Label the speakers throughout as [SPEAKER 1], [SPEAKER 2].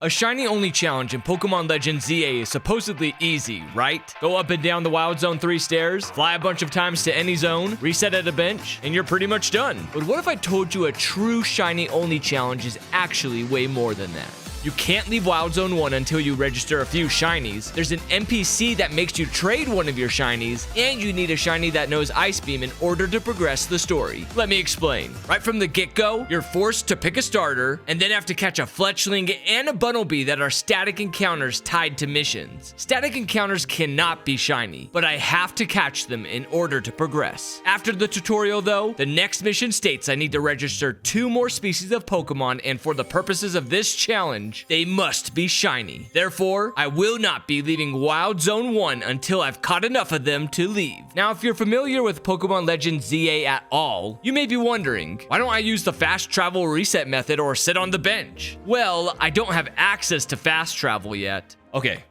[SPEAKER 1] A shiny only challenge in Pokemon Legends ZA is supposedly easy, right? Go up and down the Wild Zone 3 stairs, fly a bunch of times to any zone, reset at a bench, and you're pretty much done. But what if I told you a true shiny only challenge is actually way more than that? You can't leave Wild Zone 1 until you register a few shinies. There's an NPC that makes you trade one of your shinies, and you need a shiny that knows Ice Beam in order to progress the story. Let me explain. Right from the get-go, you're forced to pick a starter, and then have to catch a Fletchling and a Bunnelby that are static encounters tied to missions. Static encounters cannot be shiny, but I have to catch them in order to progress. After the tutorial though, the next mission states I need to register 2 more species of Pokemon, and for the purposes of this challenge, they must be shiny. Therefore, I will not be leaving Wild Zone 1 until I've caught enough of them to leave. Now, if you're familiar with Pokemon Legends ZA at all, you may be wondering, why don't I use the fast travel reset method or sit on the bench? Well, I don't have access to fast travel yet. Okay.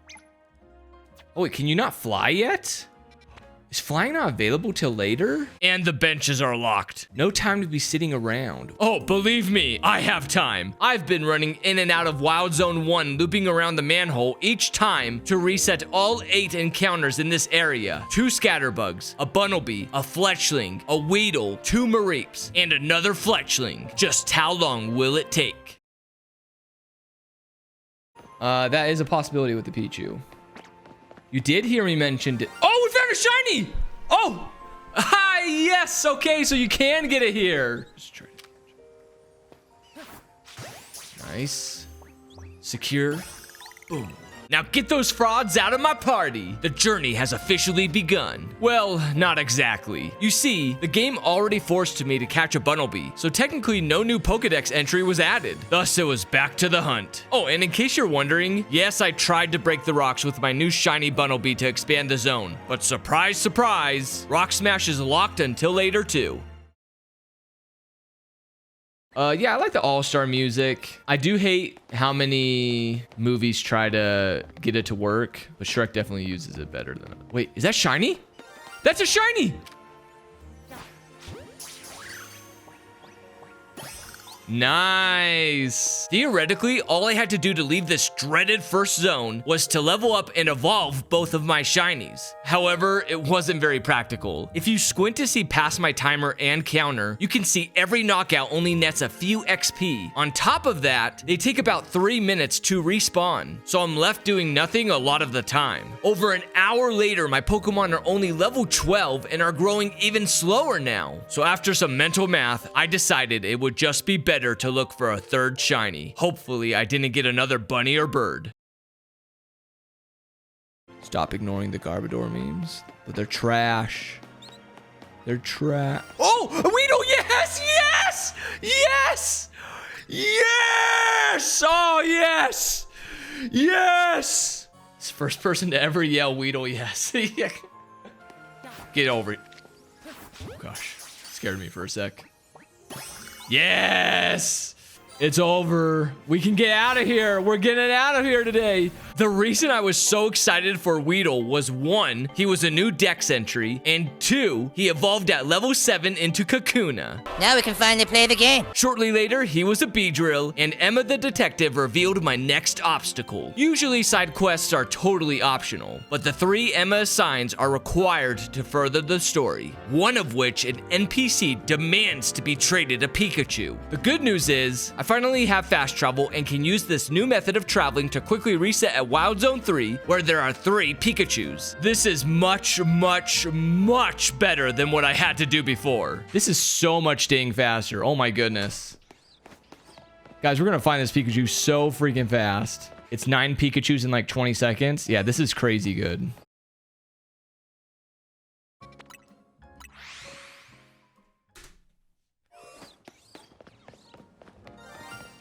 [SPEAKER 1] Oh wait, can you not fly yet? Is flying not available till later? And the benches are locked. No time to be sitting around. Oh, believe me, I have time. I've been running in and out of Wild Zone 1, looping around the manhole each time to reset all 8 encounters in this area. 2 Scatterbugs, a Bunnelby, a Fletchling, a Weedle, 2 Mareeps, and another Fletchling. Just how long will it take? That is a possibility with the Pichu. You did hear me mention it. Oh, we found a shiny! Oh! Hi, yes! Okay, so you can get it here. Just try it. Nice. Secure. Boom. Now get those frauds out of my party. The journey has officially begun. Well, not exactly. You see, the game already forced me to catch a Bunnelby, so technically no new Pokedex entry was added. Thus, it was back to the hunt. Oh, and in case you're wondering, yes, I tried to break the rocks with my new shiny Bunnelby to expand the zone. But surprise, surprise, Rock Smash is locked until later too. Yeah, I like the all-star music. I do hate how many movies try to get it to work, but Shrek definitely uses it better than it. Wait, is that shiny? That's a shiny! Nice. Theoretically, all I had to do to leave this dreaded first zone was to level up and evolve both of my shinies. However, it wasn't very practical. If you squint to see past my timer and counter, you can see every knockout only nets a few XP. On top of that, they take about 3 minutes to respawn, so I'm left doing nothing a lot of the time. Over an hour later, my Pokemon are only level 12 and are growing even slower now. So after some mental math, I decided it would just be better to look for a 3rd shiny. Hopefully, I didn't get another bunny or bird. Stop ignoring the Garbodor memes, but they're trash. They're trash. Oh, a Weedle, yes, yes, yes, yes. Oh, yes, yes. It's the first person to ever yell Weedle, yes. Get over it. Oh, gosh, scared me for a sec. Yes! It's over. We can get out of here. We're getting out of here today. The reason I was so excited for Weedle was 1, he was a new Dex entry, and 2, he evolved at level 7 into Kakuna.
[SPEAKER 2] Now we can finally play the game.
[SPEAKER 1] Shortly later, he was a Beedrill, and Emma the detective revealed my next obstacle. Usually side quests are totally optional, but the 3 Emma assigns are required to further the story, one of which an NPC demands to be traded a Pikachu. The good news is, I finally have fast travel and can use this new method of traveling to quickly reset at Wild Zone 3, where there are 3 Pikachus. This is much, much, much better than what I had to do before. This is so much dang faster. Oh my goodness. Guys, we're gonna find this Pikachu so freaking fast. It's 9 Pikachus in like 20 seconds. Yeah, this is crazy good.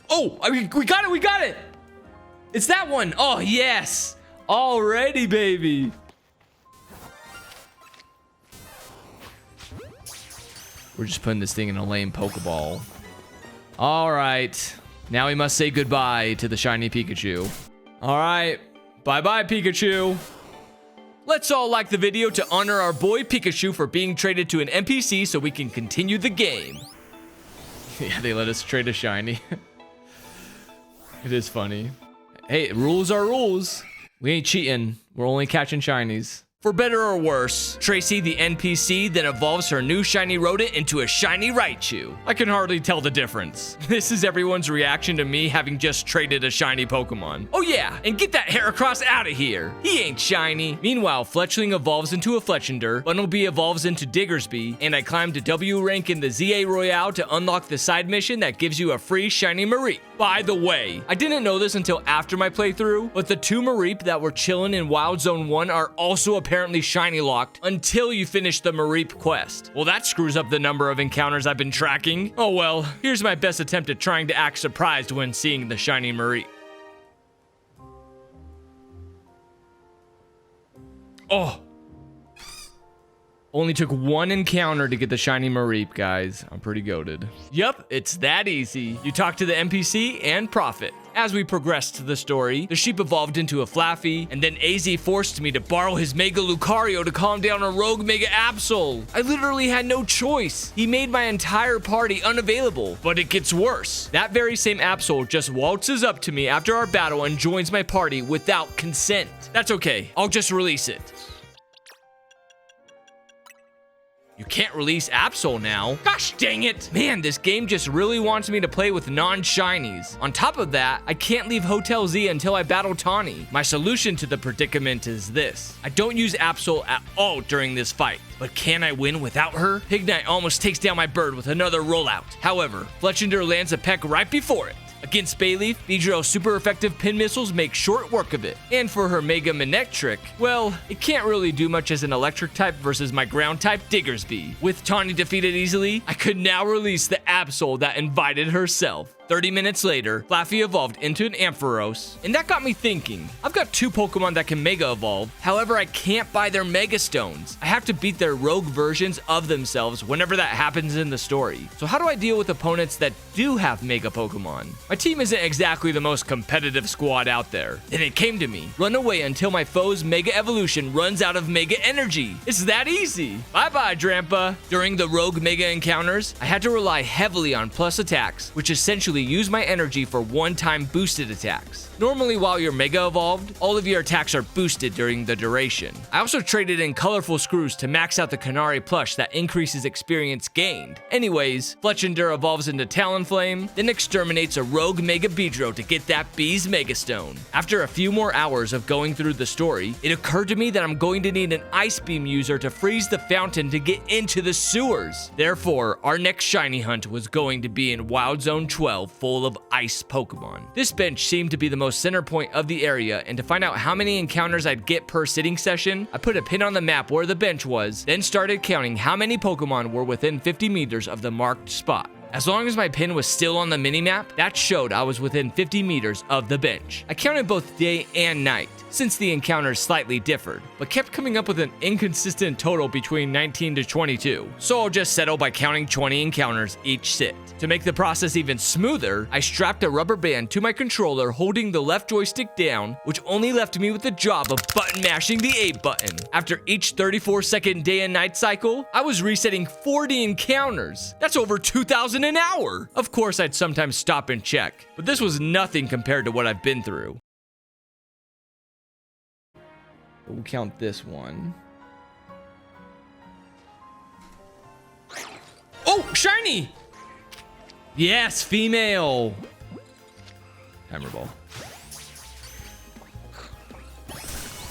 [SPEAKER 1] Oh, we got it, we got it. It's that one. Oh, yes. Already, baby. We're just putting this thing in a lame Pokeball. All right. Now we must say goodbye to the shiny Pikachu. All right. Bye-bye, Pikachu. Let's all like the video to honor our boy Pikachu for being traded to an NPC so we can continue the game. Yeah, they let us trade a shiny. It is funny. hey, rules are rules. We ain't cheating. We're only catching shinies. For better or worse, Tracy the NPC then evolves her new shiny rodent into a shiny Raichu. I can hardly tell the difference. This is everyone's reaction to me having just traded a shiny Pokemon. Oh yeah, and get that Heracross out of here. He ain't shiny. Meanwhile, Fletchling evolves into a Fletchinder, Bunnelby evolves into Diggersby, and I climb to W rank in the ZA Royale to unlock the side mission that gives you a free shiny Mareep. By the way, I didn't know this until after my playthrough, but the 2 Mareep that were chilling in Wild Zone 1 are also apparently shiny locked until you finish the Mareep quest. Well, that screws up the number of encounters I've been tracking. Oh well, here's my best attempt at trying to act surprised when seeing the shiny Mareep. Oh! Only took 1 encounter to get the shiny Mareep, guys. I'm pretty goated. Yup, it's that easy. You talk to the NPC and profit. As we progressed the story, the sheep evolved into a Flaffy, and then AZ forced me to borrow his Mega Lucario to calm down a rogue Mega Absol. I literally had no choice. He made my entire party unavailable, but it gets worse. That very same Absol just waltzes up to me after our battle and joins my party without consent. That's okay, I'll just release it. You can't release Absol now. Gosh dang it. Man, this game just really wants me to play with non-shinies. On top of that, I can't leave Hotel Z until I battle Tawny. My solution to the predicament is this. I don't use Absol at all during this fight. But can I win without her? Pignite almost takes down my bird with another rollout. However, Fletchinder lands a peck right before it. Against Bayleaf, Beedrill's super effective pin missiles make short work of it. And for her Mega Manectric, well, it can't really do much as an electric type versus my ground type Diggersby. With Tawny defeated easily, I could now release the Absol that invited herself. 30 minutes later, Flaffy evolved into an Ampharos, and that got me thinking. I've got 2 Pokemon that can Mega Evolve, however I can't buy their Mega Stones. I have to beat their rogue versions of themselves whenever that happens in the story. So how do I deal with opponents that do have Mega Pokemon? My team isn't exactly the most competitive squad out there. Then it came to me. Run away until my foe's Mega Evolution runs out of Mega Energy. It's that easy. Bye-bye, Drampa. During the rogue Mega encounters, I had to rely heavily on plus attacks, which essentially use my energy for one-time boosted attacks. Normally, while you're Mega Evolved, all of your attacks are boosted during the duration. I also traded in colorful screws to max out the Canary plush that increases experience gained. Anyways, Fletchinder evolves into Talonflame, then exterminates a rogue Mega Beedrill to get that Bee's Mega Stone. After a few more hours of going through the story, it occurred to me that I'm going to need an Ice Beam user to freeze the fountain to get into the sewers. Therefore, our next shiny hunt was going to be in Wild Zone 12 full of ice Pokemon. This bench seemed to be the most center point of the area, and to find out how many encounters I'd get per sitting session, I put a pin on the map where the bench was, then started counting how many Pokemon were within 50 meters of the marked spot. As long as my pin was still on the minimap, that showed I was within 50 meters of the bench. I counted both day and night, since the encounters slightly differed, but kept coming up with an inconsistent total between 19 to 22. So I'll just settle by counting 20 encounters each sit. To make the process even smoother, I strapped a rubber band to my controller holding the left joystick down, which only left me with the job of button mashing the A button. After each 34-second day and night cycle, I was resetting 40 encounters. That's over 2,000 an hour. Of course, I'd sometimes stop and check, but this was nothing compared to what I've been through. We'll count this one. Oh, shiny! Yes, female. Timer ball.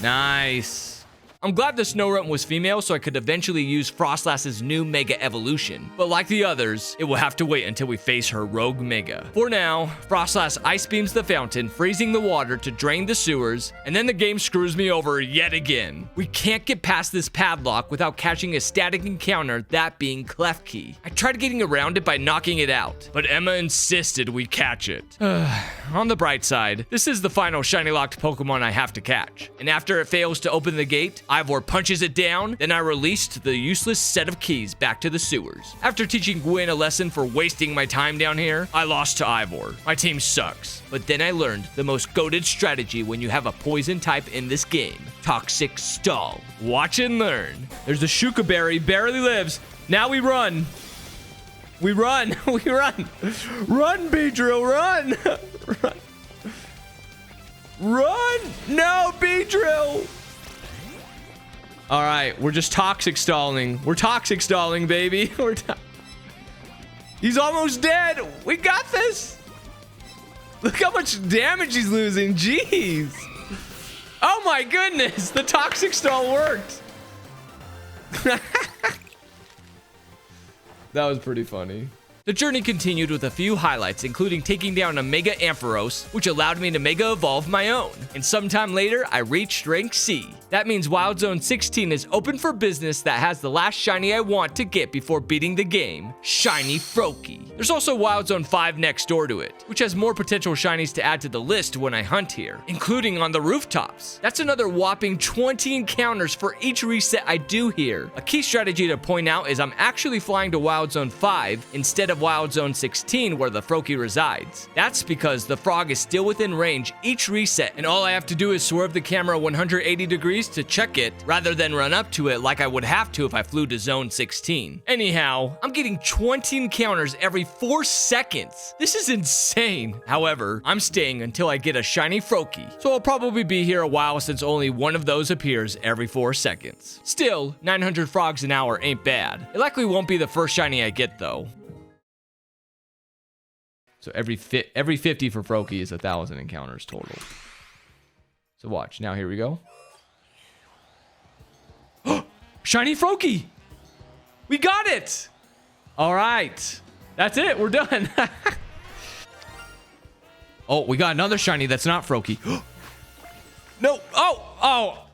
[SPEAKER 1] Nice. I'm glad the Snorunt was female so I could eventually use Frostlass's new Mega Evolution, but like the others, it will have to wait until we face her Rogue Mega. For now, Frostlass Ice Beams the fountain, freezing the water to drain the sewers, and then the game screws me over yet again. We can't get past this padlock without catching a static encounter, that being Klefki. I tried getting around it by knocking it out, but Emma insisted we catch it. On the bright side, this is the final shiny locked Pokemon I have to catch, and after it fails to open the gate, Ivor punches it down, then I released the useless set of keys back to the sewers. After teaching Gwen a lesson for wasting my time down here, I lost to Ivor. My team sucks. But then I learned the most goated strategy when you have a poison type in this game. Toxic Stall. Watch and learn. There's a Shukaberry, barely lives. Now we run. We run. We run. Run, Beedrill, run. Run. Run! No, Beedrill! All right, we're just toxic stalling. We're toxic stalling, baby. He's almost dead. We got this. Look how much damage he's losing. Jeez. Oh my goodness. The toxic stall worked. That was pretty funny. The journey continued with a few highlights, including taking down a Mega Ampharos, which allowed me to Mega Evolve my own. And sometime later, I reached rank C. That means Wild Zone 16 is open for business that has the last shiny I want to get before beating the game, Shiny Froakie. There's also Wild Zone 5 next door to it, which has more potential shinies to add to the list when I hunt here, including on the rooftops. That's another whopping 20 encounters for each reset I do here. A key strategy to point out is I'm actually flying to Wild Zone 5 instead of Wild Zone 16 where the Froakie resides. That's because the frog is still within range each reset, and all I have to do is swerve the camera 180 degrees to check it rather than run up to it like I would have to if I flew to Zone 16. Anyhow, I'm getting 20 encounters every 4 seconds. This is insane. However, I'm staying until I get a shiny Froakie, so I'll probably be here a while since only one of those appears every 4 seconds. Still, 900 frogs an hour ain't bad. It likely won't be the first shiny I get though. So every 50 for Froakie is 1,000 encounters total. So watch. Now here we go. Shiny Froakie! We got it! All right. That's it. We're done. Oh, we got another shiny that's not Froakie. No. Oh.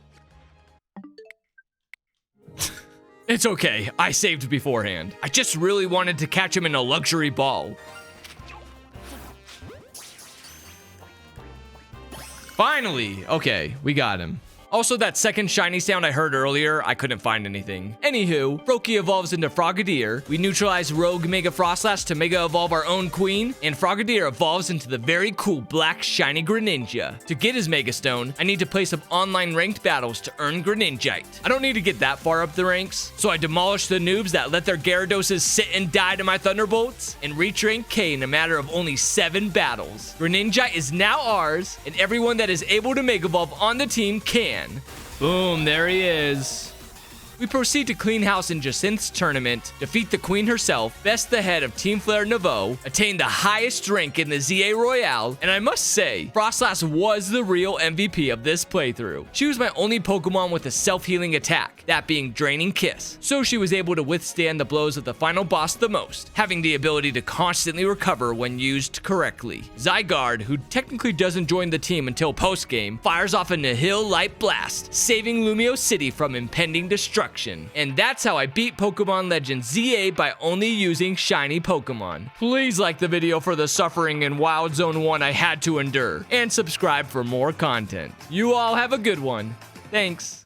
[SPEAKER 1] It's okay. I saved beforehand. I just really wanted to catch him in a luxury ball. Finally! Okay, we got him. Also, that second shiny sound I heard earlier, I couldn't find anything. Anywho, Froakie evolves into Frogadier. We neutralize Rogue Mega Frostlass to Mega Evolve our own queen, and Frogadier evolves into the very cool black shiny Greninja. To get his Mega Stone, I need to play some online ranked battles to earn Greninjite. I don't need to get that far up the ranks, so I demolish the noobs that let their Gyarados sit and die to my Thunderbolts, and reach rank K in a matter of only 7 battles. Greninjite is now ours, and everyone that is able to Mega Evolve on the team can. Boom, there he is. We proceed to clean house in Jacinth's tournament, defeat the queen herself, best the head of Team Flare Nouveau, attain the highest rank in the ZA Royale, and I must say, Frostlass was the real MVP of this playthrough. She was my only Pokemon with a self-healing attack, that being Draining Kiss, so she was able to withstand the blows of the final boss the most, having the ability to constantly recover when used correctly. Zygarde, who technically doesn't join the team until post-game, fires off a Nihil Light Blast, saving Lumio City from impending destruction. And that's how I beat Pokémon Legends ZA by only using shiny Pokemon. Please like the video for the suffering in Wild Zone 1 I had to endure, and subscribe for more content. You all have a good one. Thanks.